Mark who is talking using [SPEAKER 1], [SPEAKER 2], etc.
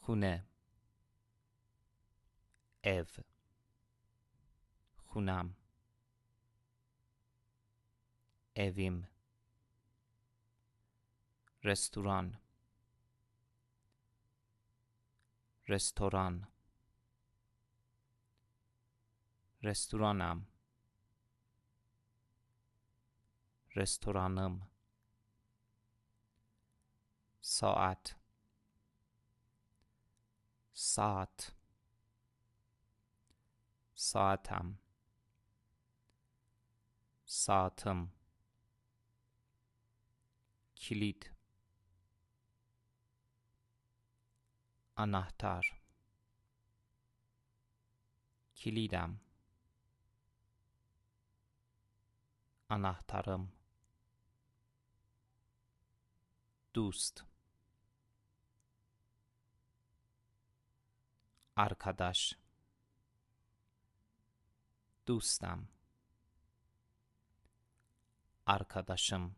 [SPEAKER 1] خونه، او، خونم، اویم، رستوران، رستوران، رستورانم، رستورانم، ساعت، ساعت، ساعتم، ساعتم، کلید، انahtar، کلیدم، انahtarım، دوست، arkadaş، دوستم، arkadaşım،